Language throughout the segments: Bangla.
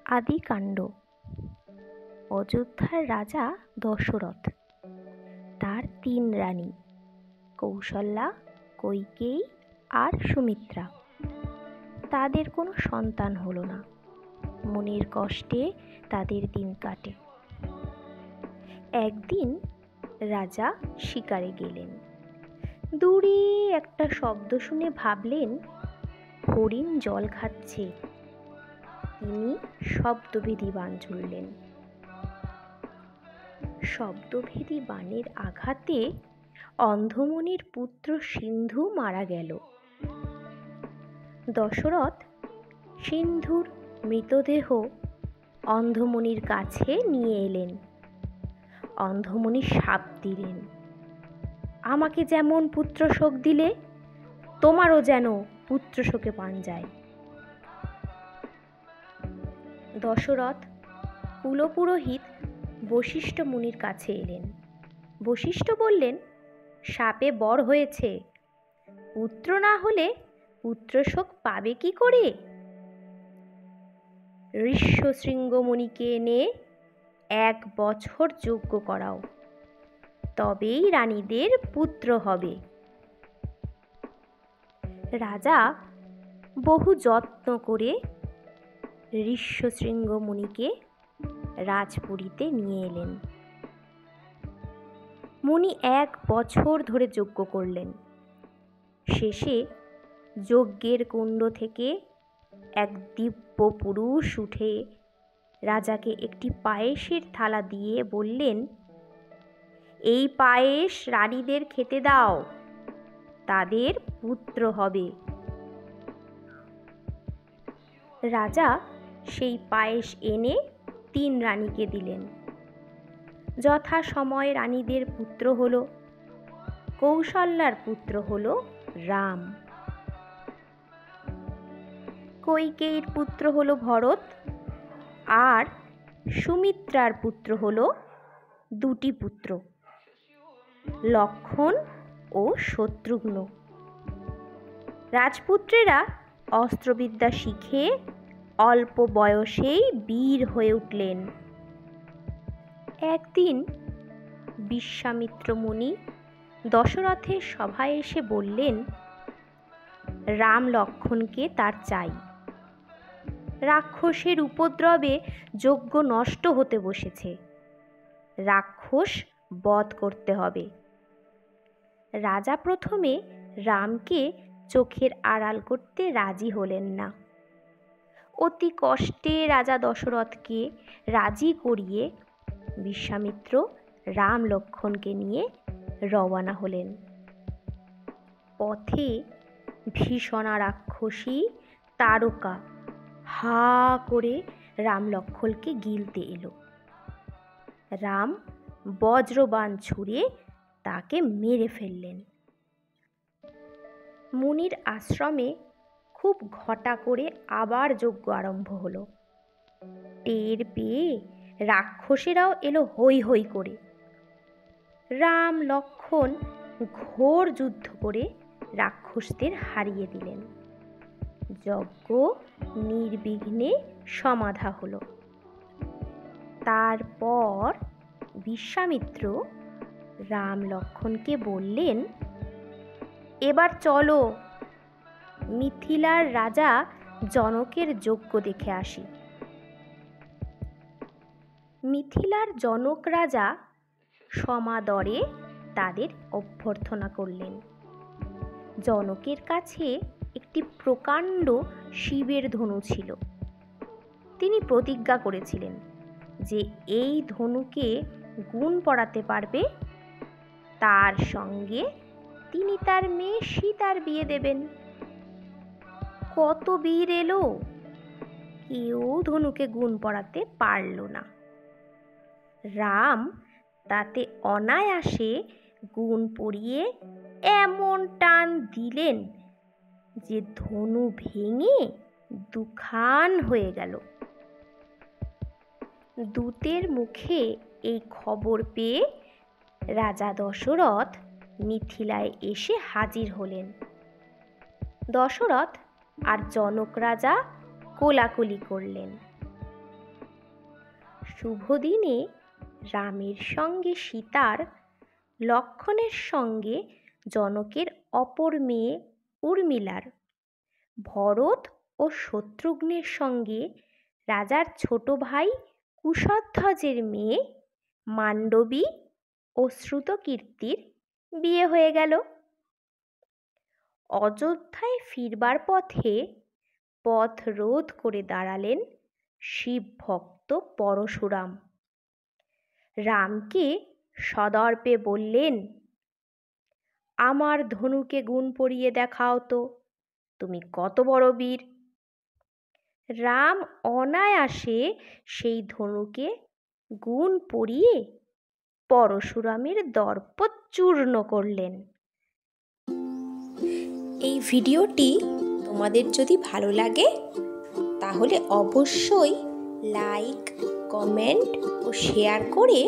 আদিকাণ্ড। অযোধ্যার রাজা দশরথ, তার ৩ রানী কৌশল্যা, কৈকেয়ী আর সুমিত্রা। তাদের কোনো সন্তান হলো না। মনের কষ্টে তাদের দিন কাটে। একদিন রাজা শিকারে গেলেন। দূরে একটা শব্দ শুনে ভাবলেন হরিণ জল খাচ্ছে। তিনি শব্দভেদী বাণ ছুড়লেন। শব্দভেদী বাণের আঘাতে অন্ধমুনির পুত্র সিন্ধু মারা গেল। দশরথ সিন্ধুর মৃতদেহ অন্ধমুনির কাছে নিয়ে এলেন। অন্ধমুনি শাপ দিলেন, আমাকে যেমন পুত্রশোক দিলে, তোমারও যেন পুত্রশোকে প্রাণ যায়। দশরথ কুলপুরোহিত বশিষ্ঠ মুনির কাছে এলেন। বশিষ্ঠ বললেন, শাপে বর হয়েছে, পুত্র না হলে পুত্রশোক পাবে কি করে? ঋষ্যশৃঙ্গ মুনিকে এনে ১ বছর যজ্ঞ করাও, তবেই রানীদের পুত্র হবে। রাজা বহু যত্ন করে ঋষ্যশৃঙ্গ মুনিকে রাজপুরীতে নিয়ে এলেন। মুনি ১ বছর ধরে যজ্ঞ করলেন। শেষে যজ্ঞের কুণ্ড থেকে এক দিব্য পুরুষ উঠে রাজাকে একটি পায়েসের থালা দিয়ে বললেন, এই পায়েস রানীদের খেতে দাও, তাদের পুত্র হবে। রাজা সেই পায়েস এনে ৩ রানীকে দিলেন। যথা সময় রানীদের পুত্র হলো। কৌশল্যার পুত্র হলো রাম, কৈকেয়ীর পুত্র হলো ভরত, আর সুমিত্রার পুত্র হলো ২টি পুত্র, লক্ষ্মণ ও শত্রুঘ্ন। রাজপুত্রেরা অস্ত্রবিদ্যা শিখে অল্প বয়সেই বীর হয়ে উঠলেন। একদিন বিশ্বামিত্র মুনি দশরথের সভায় এসে বললেন, রাম লক্ষ্মণকে তার চাই। রাক্ষসের উপদ্রবে যজ্ঞ নষ্ট হতে বসেছে, রাক্ষস বধ করতে হবে। রাজা প্রথমে রামকে চোখের আড়াল করতে রাজি হলেন না। অতি কষ্টে রাজা দশরথকে রাজি করিয়ে বিশ্বামিত্র রাম লক্ষ্মণকে নিয়ে রওয়ানা হলেন। পথে ভীষণা রাক্ষসী তারকা হা করে রাম লক্ষ্মণকে গিলতে এলো। রাম বজ্রবাণ ছুঁড়ে তাকে মেরে ফেললেন। মুনির আশ্রমে খুব ঘটা করে আবার যজ্ঞ আরম্ভ হলো। টের পেয়ে রাক্ষসেরাও এলো হৈ হৈ করে। রাম লক্ষ্মণ ঘোর যুদ্ধ করে রাক্ষসদের হারিয়ে দিলেন। যজ্ঞ নির্বিঘ্নে সমাধা হলো। তারপর বিশ্বামিত্র রাম লক্ষ্মণকে বললেন, এবার চলো মিথিলার রাজা জনকের যজ্ঞ দেখে আসি। মিথিলার জনক রাজা সমাদরে তাদের অভ্যর্থনা করলেন। জনকের কাছে একটি প্রকাণ্ড শিবের ধনু ছিল। তিনি প্রতিজ্ঞা করেছিলেন যে এই ধনুকে গুণ পড়াতে পারবে তার সঙ্গে তিনি তার মেয়ে সীতার বিয়ে দেবেন। কত বীর এলো, কেউ ধনুকে গুণ পড়াতে পারল না। রাম তাতে অনায়াসে গুণ পড়িয়ে এমন টান দিলেন যে ধনু ভেঙে দুখান হয়ে গেল। দূতের মুখে এই খবর পেয়ে রাজা দশরথ মিথিলায় এসে হাজির হলেন। দশরথ আর জনক রাজা কোলাকুলি করলেন। শুভ দিনে রামের সঙ্গে সীতার, লক্ষ্মণের সঙ্গে জনকের অপর মেয়ে উর্মিলার, ভরত ও শত্রুঘ্নের সঙ্গে রাজার ছোট ভাই কুশধ্বজের মেয়ে মান্ডবী ও শ্রুতকীর্তির বিয়ে হয়ে গেল। অযোধ্যায় ফিরবার পথে পথ রোধ করে দাঁড়ালেন শিব ভক্ত পরশুরাম। রামকে সদর্পে বললেন, আমার ধনুকে গুণ পরিয়ে দেখাও তো, তুমি কত বড় বীর। রাম অনায়াসে সেই ধনুকে গুণ পরিয়ে পরশুরামের দর্প চূর্ণ করলেন। এই ভিডিওটি তোমাদের যদি ভালো লাগে তাহলে অবশ্যই লাইক, কমেন্ট ও শেয়ার করে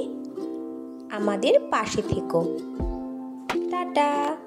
আমাদের পাশে থেকো। টাটা।